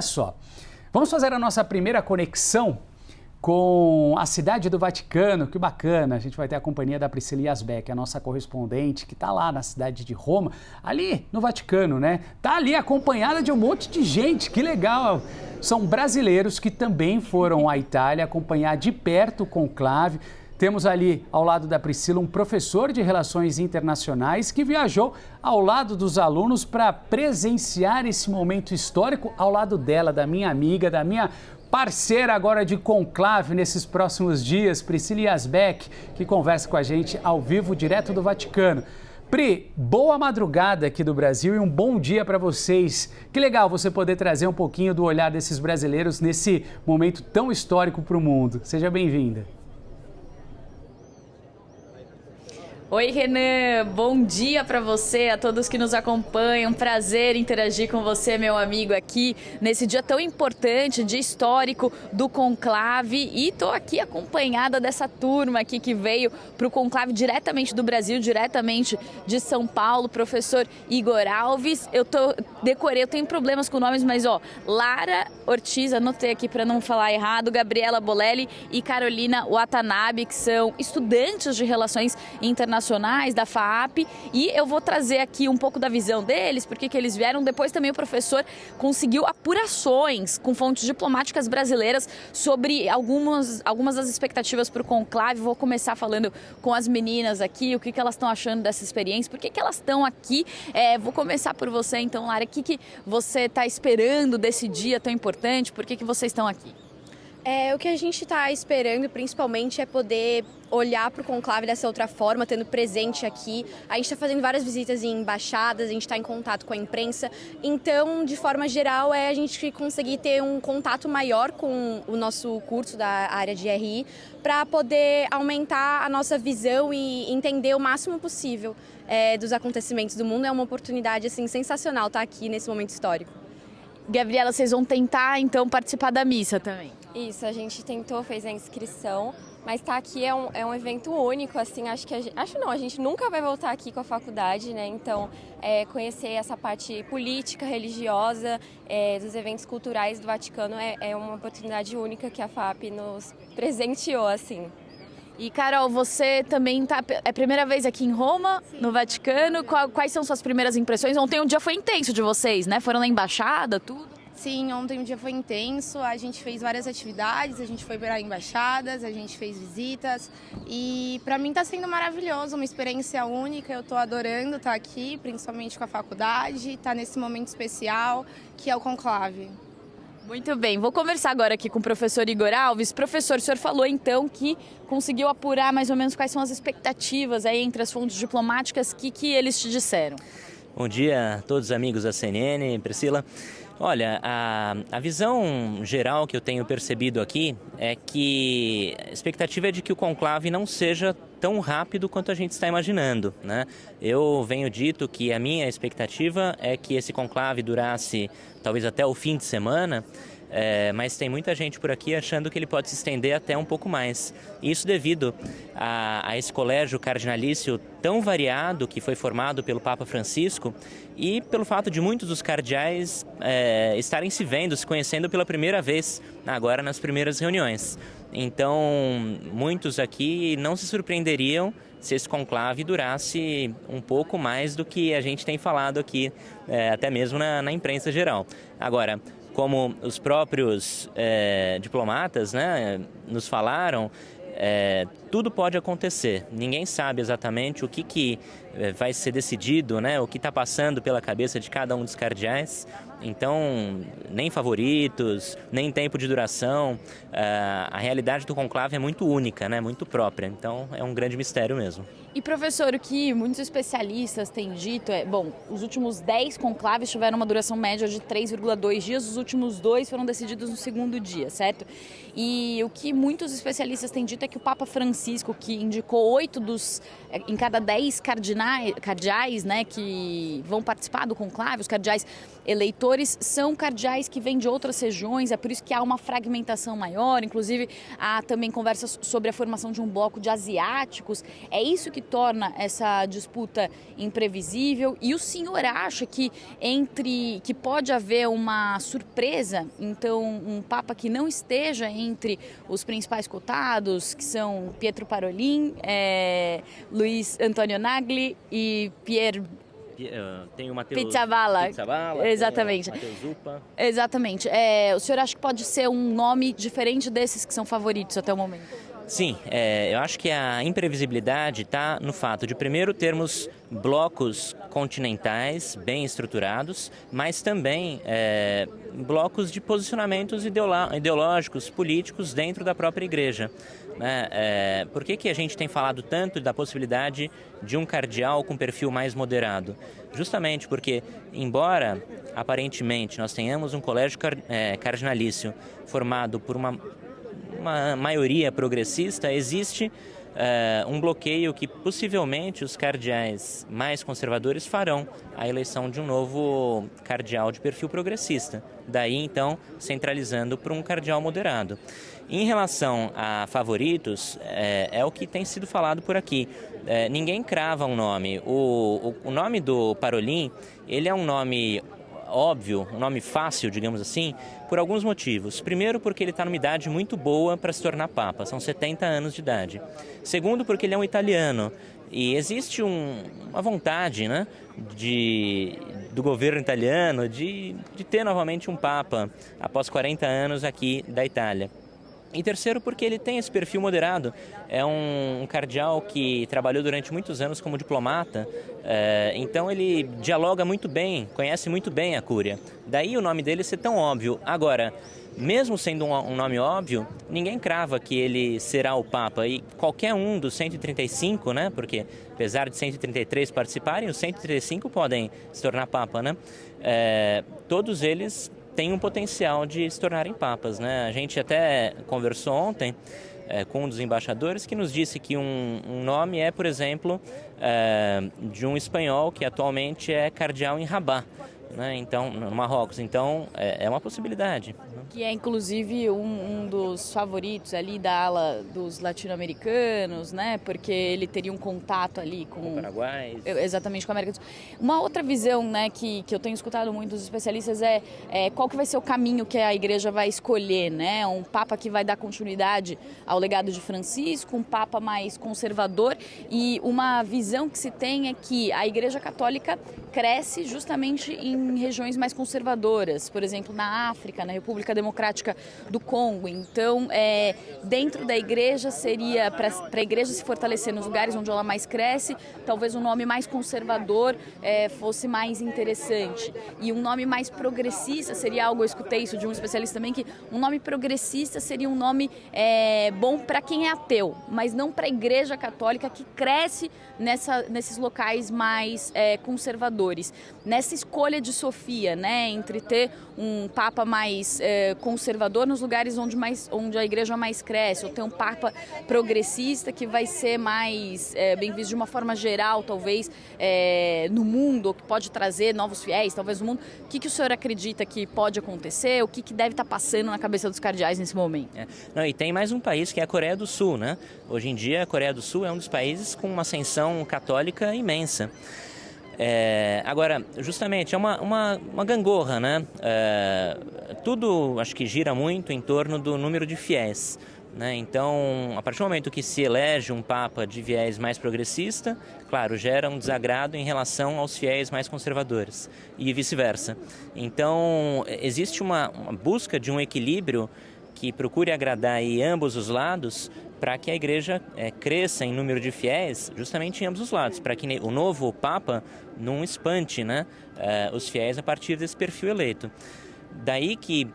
Só, vamos fazer a nossa primeira conexão com a cidade do Vaticano. Que bacana, a gente vai ter a companhia da Priscila Yazbek, a nossa correspondente, que está lá na cidade de Roma, ali no Vaticano, né? Tá ali acompanhada de um monte de gente, que legal! São brasileiros que também foram à Itália acompanhar de perto o conclave. Temos ali, ao lado da Priscila, um professor de Relações Internacionais que viajou ao lado dos alunos para presenciar esse momento histórico ao lado dela, da minha amiga, da minha parceira agora de conclave nesses próximos dias, Priscila Yazbek, que conversa com a gente ao vivo, direto do Vaticano. Pri, boa madrugada aqui do Brasil e um bom dia para vocês. Que legal você poder trazer um pouquinho do olhar desses brasileiros nesse momento tão histórico para o mundo. Seja bem-vinda. Oi, Renan, bom dia para você, a todos que nos acompanham. Prazer interagir com você, meu amigo, aqui nesse dia tão importante, dia histórico do conclave. E estou aqui acompanhada dessa turma aqui que veio para o conclave diretamente do Brasil, diretamente de São Paulo, professor Igor Alves. Eu tenho problemas com nomes, mas Lara Ortiz, anotei aqui para não falar errado, Gabriela Bolelli e Carolina Watanabe, que são estudantes de Relações Internacionais da FAAP, e eu vou trazer aqui um pouco da visão deles, porque que eles vieram. Depois também o professor conseguiu apurações com fontes diplomáticas brasileiras sobre algumas das expectativas para o conclave. Vou começar falando com as meninas aqui, o que elas estão achando dessa experiência, por que elas estão aqui. Vou começar por você então, Lara, o que você está esperando desse dia tão importante, por que vocês estão aqui? O que a gente está esperando, principalmente, é poder olhar para o conclave dessa outra forma, tendo presente aqui. A gente está fazendo várias visitas em embaixadas, a gente está em contato com a imprensa. Então, de forma geral, a gente conseguir ter um contato maior com o nosso curso da área de RI, para poder aumentar a nossa visão e entender o máximo possível dos acontecimentos do mundo. É uma oportunidade assim, sensacional estar aqui nesse momento histórico. Gabriela, vocês vão tentar, então, participar da missa também? Isso, a gente tentou, fez a inscrição, mas tá aqui é um evento único, assim, a gente nunca vai voltar aqui com a faculdade, né? Então, conhecer essa parte política, religiosa, dos eventos culturais do Vaticano é uma oportunidade única que a FAAP nos presenteou, assim. E, Carol, você também é a primeira vez aqui em Roma, sim, no Vaticano. Quais são suas primeiras impressões? Ontem um dia foi intenso de vocês, né? Foram na embaixada, tudo? Sim, ontem o dia foi intenso, a gente fez várias atividades, a gente foi para embaixadas, a gente fez visitas e para mim está sendo maravilhoso, uma experiência única, eu estou adorando estar aqui, principalmente com a faculdade, estar nesse momento especial que é o conclave. Muito bem, vou conversar agora aqui com o professor Igor Alves. Professor, o senhor falou então que conseguiu apurar mais ou menos quais são as expectativas aí entre as fontes diplomáticas, que eles te disseram? Bom dia a todos os amigos da CNN, Priscila. Olha, a visão geral que eu tenho percebido aqui é que a expectativa é de que o conclave não seja tão rápido quanto a gente está imaginando, né? Eu venho dito que a minha expectativa é que esse conclave durasse talvez até o fim de semana, mas tem muita gente por aqui achando que ele pode se estender até um pouco mais. Isso devido a esse colégio cardinalício tão variado que foi formado pelo Papa Francisco e pelo fato de muitos dos cardeais estarem se vendo, se conhecendo pela primeira vez, agora nas primeiras reuniões. Então, muitos aqui não se surpreenderiam se esse conclave durasse um pouco mais do que a gente tem falado aqui, até mesmo na imprensa geral. Agora, como os próprios diplomatas, né, nos falaram, tudo pode acontecer. Ninguém sabe exatamente o que vai ser decidido, né, o que está passando pela cabeça de cada um dos cardeais. Então, nem favoritos, nem tempo de duração. A realidade do conclave é muito única, né, muito própria. Então, é um grande mistério mesmo. E, professor, o que muitos especialistas têm dito os últimos 10 conclaves tiveram uma duração média de 3,2 dias, os últimos 2 foram decididos no segundo dia, certo? E o que muitos especialistas têm dito é que o Papa Francisco, que indicou 8 em cada 10 cardeais, né, que vão participar do conclave, os cardeais, eleitores são cardeais que vêm de outras regiões, é por isso que há uma fragmentação maior, inclusive há também conversas sobre a formação de um bloco de asiáticos. É isso que torna essa disputa imprevisível, e o senhor acha que pode haver uma surpresa, então um Papa que não esteja entre os principais cotados, que são Pietro Parolin, Luiz Antônio Nagli e Pierre tem o Matteo Pizzaballa. Exatamente. Matteo Zuppa. Exatamente. O senhor acha que pode ser um nome diferente desses que são favoritos até o momento? Sim, eu acho que a imprevisibilidade está no fato de, primeiro, termos blocos continentais bem estruturados, mas também blocos de posicionamentos ideológicos, políticos dentro da própria igreja. Por que a gente tem falado tanto da possibilidade de um cardeal com perfil mais moderado? Justamente porque, embora aparentemente nós tenhamos um colégio cardinalício formado por uma maioria progressista, existe um bloqueio que possivelmente os cardeais mais conservadores farão a eleição de um novo cardeal de perfil progressista. Daí, então, centralizando para um cardeal moderado. Em relação a favoritos, é o que tem sido falado por aqui. Ninguém crava um nome. O nome do Parolin, ele é um nome óbvio, um nome fácil, digamos assim, por alguns motivos. Primeiro, porque ele está numa idade muito boa para se tornar Papa, são 70 anos de idade. Segundo, porque ele é um italiano e existe uma vontade, né, do governo italiano de ter novamente um Papa após 40 anos aqui da Itália. E terceiro, porque ele tem esse perfil moderado, é um cardeal que trabalhou durante muitos anos como diplomata, então ele dialoga muito bem, conhece muito bem a Cúria. Daí o nome dele ser tão óbvio. Agora, mesmo sendo um nome óbvio, ninguém crava que ele será o Papa. E qualquer um dos 135, né, porque apesar de 133 participarem, os 135 podem se tornar Papa, né? Todos eles tem um potencial de se tornarem papas, né? A gente até conversou ontem com um dos embaixadores que nos disse que um nome é, por exemplo, de um espanhol que atualmente é cardeal em Rabat, né? Então, no Marrocos. Então, é uma possibilidade. Que é, inclusive, um dos favoritos ali da ala dos latino-americanos, né? Porque ele teria um contato ali com o Paraguai. Exatamente, com a América do Sul. Uma outra visão, né, que eu tenho escutado muito dos especialistas é qual que vai ser o caminho que a igreja vai escolher, né? Um Papa que vai dar continuidade ao legado de Francisco, um Papa mais conservador, e uma visão que se tem é que a Igreja Católica cresce justamente em regiões mais conservadoras, por exemplo, na África, na República Democrática do Congo. Então, dentro da igreja seria, para a igreja se fortalecer nos lugares onde ela mais cresce, talvez um nome mais conservador fosse mais interessante. E um nome mais progressista seria algo, eu escutei isso de um especialista também, que um nome progressista seria um nome bom para quem é ateu, mas não para a Igreja Católica que cresce nesses locais mais conservadores. Nessa escolha de Sofia, né, entre ter um Papa mais conservador nos lugares onde a igreja mais cresce, ou ter um Papa progressista que vai ser mais bem visto de uma forma geral, talvez, no mundo, ou que pode trazer novos fiéis, talvez no mundo. O que o senhor acredita que pode acontecer? O que deve estar passando na cabeça dos cardeais nesse momento? Não, e tem mais um país que é a Coreia do Sul, né? Hoje em dia, a Coreia do Sul é um dos países com uma ascensão católica imensa. Agora, justamente, é uma gangorra, né? Tudo, acho que gira muito em torno do número de fiéis, né? Então, a partir do momento que se elege um Papa de viés mais progressista, claro, gera um desagrado em relação aos fiéis mais conservadores e vice-versa. Então, existe uma busca de um equilíbrio que procure agradar aí ambos os lados, para que a igreja cresça em número de fiéis justamente em ambos os lados, para que o novo Papa não espante, né, os fiéis a partir desse perfil eleito. Daí que,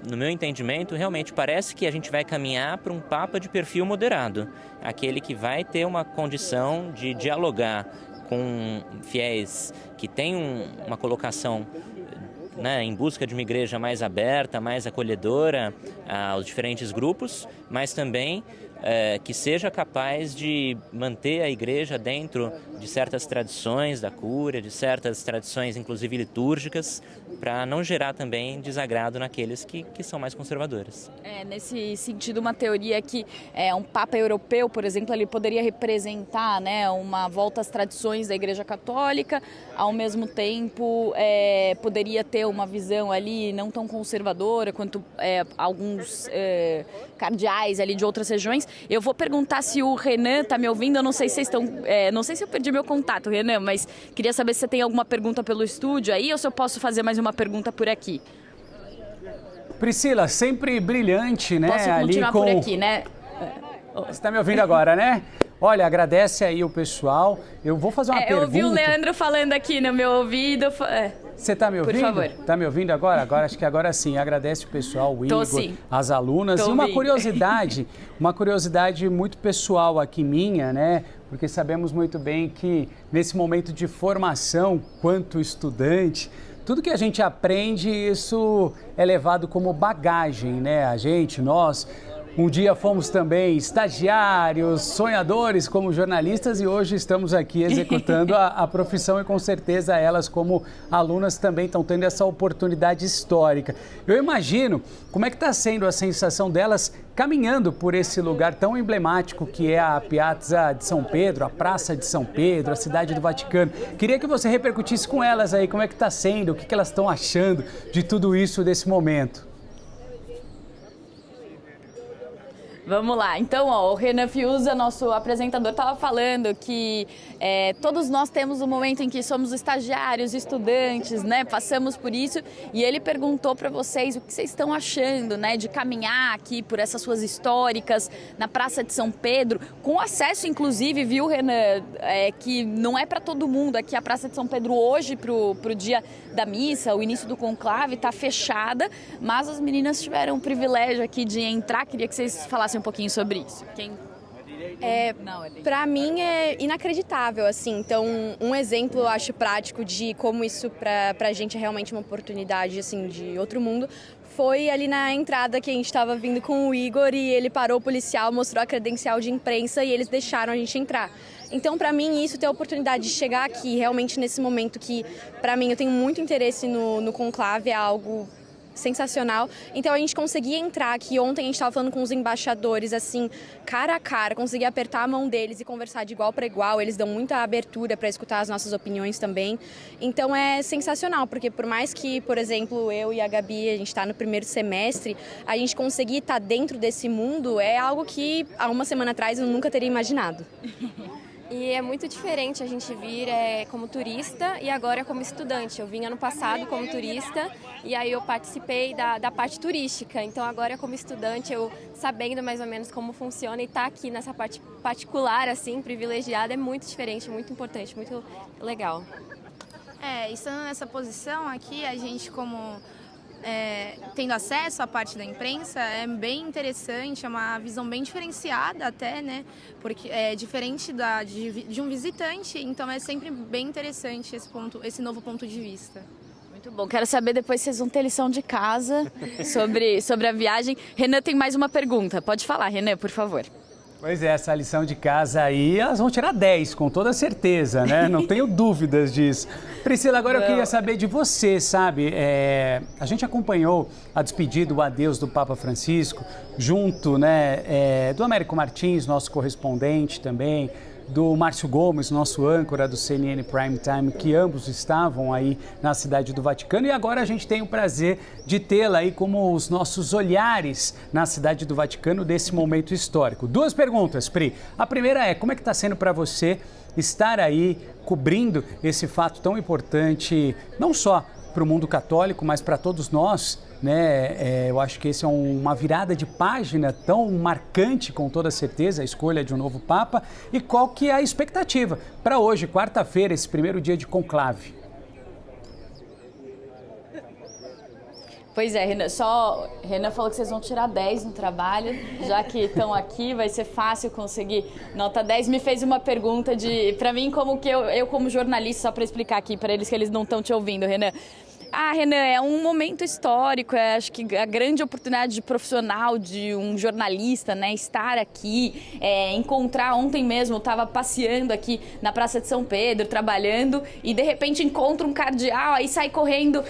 no meu entendimento, realmente parece que a gente vai caminhar para um Papa de perfil moderado, aquele que vai ter uma condição de dialogar com fiéis que têm uma colocação, né, em busca de uma igreja mais aberta, mais acolhedora aos diferentes grupos, mas também que seja capaz de manter a igreja dentro de certas tradições da cúria, de certas tradições, inclusive litúrgicas, para não gerar também desagrado naqueles que são mais conservadores. Nesse sentido, uma teoria que um Papa europeu, por exemplo, ele poderia representar, né, uma volta às tradições da Igreja Católica, ao mesmo tempo poderia ter uma visão ali não tão conservadora quanto alguns cardeais ali de outras regiões. Eu vou perguntar se o Renan está me ouvindo, eu não sei se vocês estão, não sei se eu perdi meu contato, Renan, mas queria saber se você tem alguma pergunta pelo estúdio aí ou se eu posso fazer mais uma pergunta por aqui. Priscila, sempre brilhante, né? Posso continuar por aqui, né? Você está me ouvindo agora, né? Olha, agradece aí o pessoal. Eu vou fazer uma pergunta. Eu ouvi o Leandro falando aqui no meu ouvido. Você está me ouvindo? Por favor. Está me ouvindo agora? Acho que agora sim. Agradece o pessoal, o Igor, as alunas. Tô e uma curiosidade muito pessoal aqui minha, né? Porque sabemos muito bem que nesse momento de formação, quanto estudante, tudo que a gente aprende, isso é levado como bagagem, né? Nós, um dia fomos também estagiários, sonhadores como jornalistas e hoje estamos aqui executando a profissão e com certeza elas como alunas também estão tendo essa oportunidade histórica. Eu imagino como é que está sendo a sensação delas caminhando por esse lugar tão emblemático que é a Piazza de São Pedro, a Praça de São Pedro, a cidade do Vaticano. Queria que você repercutisse com elas aí como é que está sendo, o que elas estão achando de tudo isso desse momento. Vamos lá, então o Renan Fiuza, nosso apresentador, estava falando que todos nós temos um momento em que somos estagiários, estudantes, né? Passamos por isso e ele perguntou para vocês o que vocês estão achando, né? De caminhar aqui por essas ruas históricas, na Praça de São Pedro, com acesso inclusive, viu Renan, que não é para todo mundo aqui a Praça de São Pedro hoje pro dia da missa, o início do conclave está fechada, mas as meninas tiveram o privilégio aqui de entrar, queria que vocês falassem um pouquinho sobre isso. Para mim é inacreditável, assim. Então, um exemplo, eu acho, prático de como isso para a gente é realmente uma oportunidade, assim, de outro mundo, foi ali na entrada que a gente estava vindo com o Igor e ele parou o policial, mostrou a credencial de imprensa e eles deixaram a gente entrar. Então, para mim, isso ter a oportunidade de chegar aqui, realmente nesse momento que, para mim, eu tenho muito interesse no conclave, é algo sensacional. Então a gente conseguia entrar aqui, ontem a gente estava falando com os embaixadores, assim, cara a cara, consegui apertar a mão deles e conversar de igual para igual, eles dão muita abertura para escutar as nossas opiniões também. Então é sensacional, porque por mais que, por exemplo, eu e a Gabi, a gente está no primeiro semestre, a gente conseguir estar dentro desse mundo é algo que há uma semana atrás eu nunca teria imaginado. E é muito diferente a gente vir como turista e agora como estudante. Eu vim ano passado como turista e aí eu participei da parte turística. Então agora como estudante, eu sabendo mais ou menos como funciona e estar aqui nessa parte particular, assim, privilegiada, é muito diferente, muito importante, muito legal. Estando nessa posição aqui, a gente como tendo acesso à parte da imprensa é bem interessante, é uma visão bem diferenciada até, né? Porque é diferente de um visitante, então é sempre bem interessante esse novo ponto de vista. Muito bom, quero saber depois se vocês vão ter lição de casa sobre a viagem. Renan tem mais uma pergunta, pode falar, Renan, por favor. Pois é, essa lição de casa aí, elas vão tirar 10, com toda certeza, né? Não tenho dúvidas disso. Priscila, agora eu queria saber de você, sabe? A gente acompanhou a despedida, o adeus do Papa Francisco, junto, né, do Américo Martins, nosso correspondente também, do Márcio Gomes, nosso âncora do CNN Prime Time, que ambos estavam aí na cidade do Vaticano. E agora a gente tem o prazer de tê-la aí como os nossos olhares na cidade do Vaticano desse momento histórico. Duas perguntas, Pri. A primeira é, como é que está sendo para você estar aí cobrindo esse fato tão importante, não só para o mundo católico, mas para todos nós, né? Eu acho que esse é uma virada de página tão marcante, com toda certeza, a escolha de um novo Papa. E qual que é a expectativa para hoje, quarta-feira, esse primeiro dia de conclave? Pois é, Renan falou que vocês vão tirar 10 no trabalho, já que estão aqui, vai ser fácil conseguir nota 10. Me fez uma pergunta para mim, como que eu como jornalista, só para explicar aqui para eles que eles não estão te ouvindo, Renan. Renan, é um momento histórico, acho que a grande oportunidade de profissional, de um jornalista, né, estar aqui, encontrar, ontem mesmo eu estava passeando aqui na Praça de São Pedro, trabalhando, e de repente encontro um cardeal, aí sai correndo,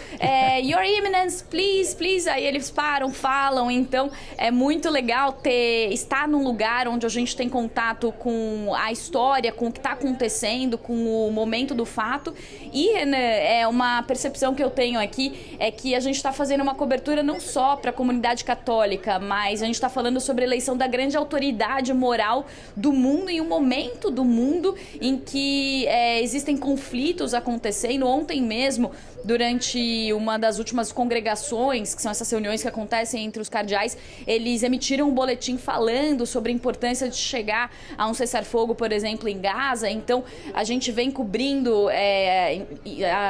Your Eminence, please, please, aí eles param, falam, então é muito legal estar num lugar onde a gente tem contato com a história, com o que está acontecendo, com o momento do fato, e Renan, uma percepção que eu tenho aqui é que a gente está fazendo uma cobertura não só para a comunidade católica, mas a gente está falando sobre a eleição da grande autoridade moral do mundo em um momento do mundo em que existem conflitos acontecendo. Ontem mesmo, durante uma das últimas congregações, que são essas reuniões que acontecem entre os cardeais, eles emitiram um boletim falando sobre a importância de chegar a um cessar-fogo, por exemplo, em Gaza. Então, a gente vem cobrindo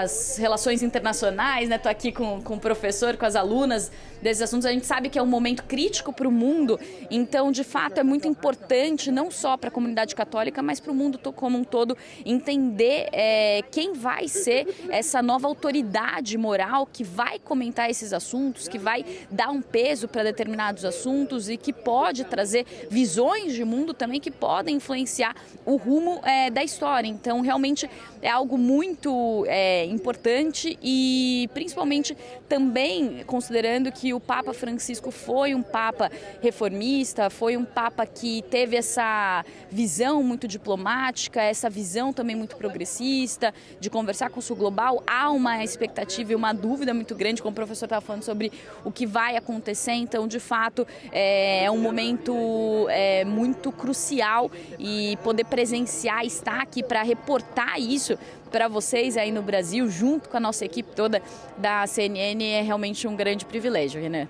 as relações internacionais, né? Estou aqui com o professor, com as alunas desses assuntos. A gente sabe que é um momento crítico para o mundo, então, de fato, é muito importante, não só para a comunidade católica, mas para o mundo como um todo, entender quem vai ser essa nova autoridade moral que vai comentar esses assuntos, que vai dar um peso para determinados assuntos e que pode trazer visões de mundo também que podem influenciar o rumo da história. Então, realmente é algo muito importante e, principalmente, também considerando que o Papa Francisco foi um Papa reformista, foi um Papa que teve essa visão muito diplomática, essa visão também muito progressista, de conversar com o Sul Global. Há uma expectativa e uma dúvida muito grande, como o professor estava falando, sobre o que vai acontecer. Então, de fato, é um momento muito crucial e poder presenciar, estar aqui para reportar isso para vocês aí no Brasil, junto com a nossa equipe toda da CNN, é realmente um grande privilégio, Renan.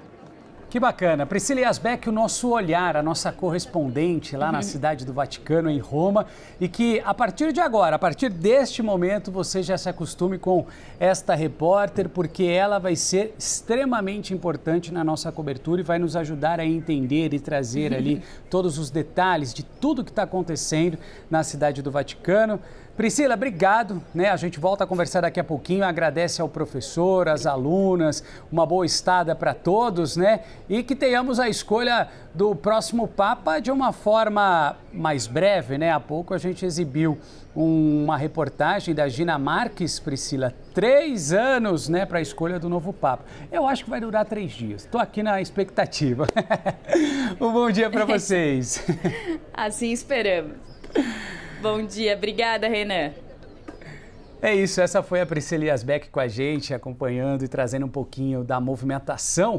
Que bacana. Priscila Yazbek, o nosso olhar, a nossa correspondente lá na Cidade do Vaticano, em Roma, e que a partir de agora, a partir deste momento, você já se acostume com esta repórter, porque ela vai ser extremamente importante na nossa cobertura e vai nos ajudar a entender e trazer ali todos os detalhes de tudo que está acontecendo na Cidade do Vaticano. Priscila, obrigado, né? A gente volta a conversar daqui a pouquinho, agradece ao professor, às alunas, uma boa estada para todos, né? E que tenhamos a escolha do próximo Papa de uma forma mais breve, né? Há pouco a gente exibiu uma reportagem da Gina Marques, Priscila, 3 anos, né, para a escolha do novo Papa. Eu acho que vai durar 3 dias, estou aqui na expectativa. Um bom dia para vocês. Assim esperamos. Bom dia, obrigada, Renan. É isso, essa foi a Priscila Yazbek com a gente, acompanhando e trazendo um pouquinho da movimentação